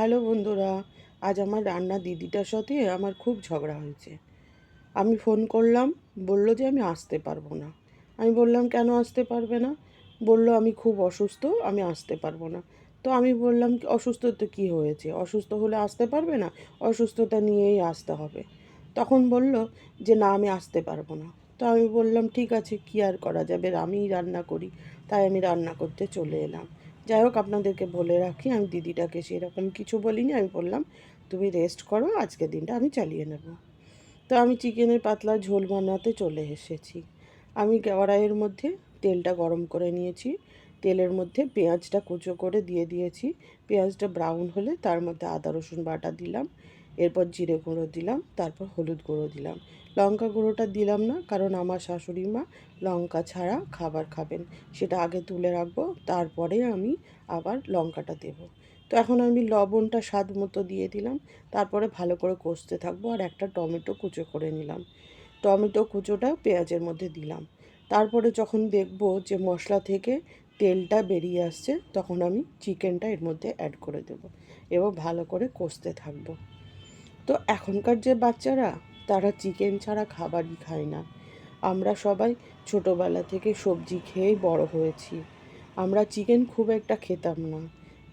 Hello বন্ধুরা, আজ আমার রান্না দিদিটার সাথে আমার খুব ঝগড়া হয়েছে। আমি ফোন করলাম, বলল যে আমি আসতে পারবো না। আমি বললাম কেন আসতে পারবে না? বলল আমি খুব অসুস্থ, আমি আসতে পারবো না। তো আমি বললাম অসুস্থ তো কী হয়েছে? অসুস্থ হলে আসতে পারবে না? অসুস্থতা নিয়েই আসতে হবে। তখন বলল যে না আমি আসতে পারবো না। তো আমি বললাম ঠিক আছে, কী আর করা যাবে, আমিই রান্না করি। তাই আমি রান্না করতে চলে এলাম। যাই হোক, আপনাদেরকে বলে রাখি, আমি দিদিটাকে সেরকম কিছু বলিনি। আমি বললাম তুমি রেস্ট করো, আজকের দিনটা আমি চালিয়ে নেব। তো আমি চিকেনের পাতলা ঝোল বানাতে চলে এসেছি। আমি কড়াইয়ের মধ্যে তেলটা গরম করে নিয়েছি। তেলের মধ্যে পেঁয়াজটা কুচো করে দিয়ে দিয়েছি। পেঁয়াজটা ব্রাউন হলে তার মধ্যে আদা রসুন বাটা দিলাম। এরপর জিরে গুঁড়ো দিলাম, তারপর হলুদ গুঁড়ো দিলাম। লঙ্কা গুঁড়োটা দিলাম না, কারণ আমার শাশুড়ি মা লঙ্কা ছাড়া খাবার খাবেন। সেটা আগে তুলে রাখবো, তারপরে আমি আবার লঙ্কাটা দেবো। তো এখন আমি লবণটা স্বাদ মতো দিয়ে দিলাম। তারপরে ভালো করে কষতে থাকবো, আর একটা টমেটো কুচো করে নিলাম। টমেটো কুচোটা পেঁয়াজের মধ্যে দিলাম। তারপরে যখন দেখব যে মশলা থেকে তেলটা বেরিয়ে আসছে, তখন আমি চিকেনটা এর মধ্যে অ্যাড করে দেবো এবং ভালো করে কষতে থাকবো। তো এখনকার যে বাচ্চারা, তারা চিকেন ছাড়া খাবারই খায় না। আমরা সবাই ছোটোবেলা থেকে সবজি খেয়েই বড় হয়েছি। আমরা চিকেন খুব একটা খেতাম না,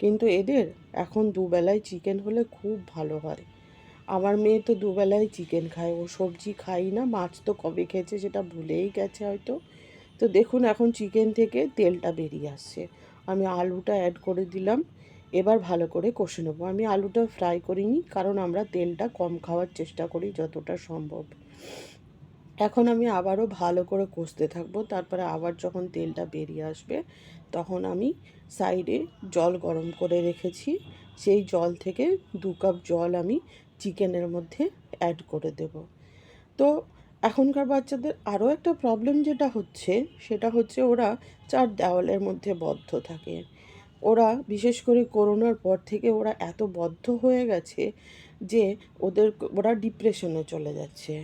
কিন্তু এদের এখন দুবেলায় চিকেন হলে খুব ভালো হয়। আমার মেয়ে তো দুবেলায় চিকেন খায়, ও সবজি খাই না। মাছ তো কবে খেয়েছে সেটা ভুলেই গেছে হয়তো। তো দেখুন এখন চিকেন থেকে তেলটা বেরিয়ে আসছে। আমি আলুটা অ্যাড করে দিলাম। এবার ভালো করে কষে নেবো। আমি আলুটা ফ্রাই করিনি, কারণ আমরা তেলটা কম খাওয়ার চেষ্টা করি যতটা সম্ভব। এখন আমি আবারও ভালো করে কষতে থাকবো। তারপরে আবার যখন তেলটা বেরিয়ে আসবে, তখন আমি সাইডে জল গরম করে রেখেছি। সেই জল থেকে 2 কাপ জল আমি চিকেনের মধ্যে অ্যাড করে দেব। তো এখনকার বাচ্চাদের আরও একটা প্রবলেম যেটা হচ্ছে, সেটা হচ্ছে ওরা চার দেওয়ালের মধ্যে বদ্ধ থাকে। ওরা বিশেষ করে করোনার পর থেকে ওরা এত বদ্ধ হয়ে গেছে যে ওরা ডিপ্রেশনে চলে যাচ্ছে।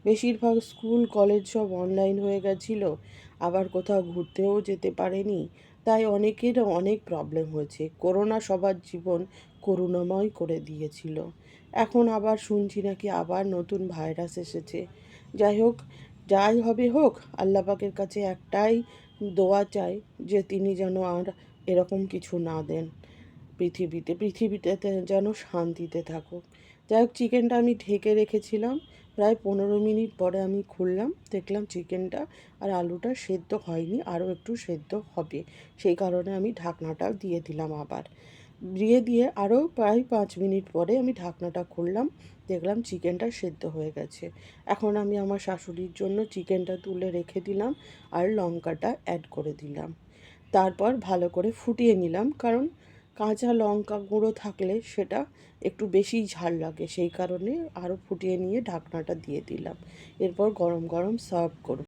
বেশিরভাগ স্কুল কলেজ সব অনলাইন হয়ে গেছিলো, আবার কোথাও ঘুরতেও যেতে পারেনি। তাই অনেকের অনেক প্রবলেম হয়েছে। করোনা সবার জীবন করুণাময় করে দিয়েছিল। এখন আবার শুনছি নাকি আবার নতুন ভাইরাস এসেছে। যাই হোক, যাই হবে হোক, আল্লাহ পাকের কাছে একটাই দোয়া চাই যে তিনি যেন আর এরকম কিছু না দেন পৃথিবীতে যেন শান্তিতে থাকুক। যাই হোক, চিকেনটা আমি ঢেকে রেখেছিলাম। প্রায় 15 মিনিট পরে আমি খুললাম, দেখলাম চিকেনটা আর আলুটা সেদ্ধ হয়নি, আরও একটু সেদ্ধ হবে। সেই কারণে আমি ঢাকনাটা দিয়ে দিলাম আবার। দিয়ে আরও প্রায় 5 মিনিট পরে আমি ঢাকনাটা খুললাম, দেখলাম চিকেনটা সেদ্ধ হয়ে গেছে। এখন আমি আমার শাশুড়ির জন্য চিকেনটা তুলে রেখে দিলাম, আর লঙ্কাটা অ্যাড করে দিলাম। তারপর ভালো করে ফুটিয়ে নিলাম, কারণ কাঁচা লঙ্কা গুঁড়ো থাকলে সেটা একটু বেশিই ঝাল লাগে, সেই কারণে আরও ফুটিয়ে নিয়ে ঢাকনাটা দিয়ে দিলাম। এরপর গরম গরম সার্ভ করব।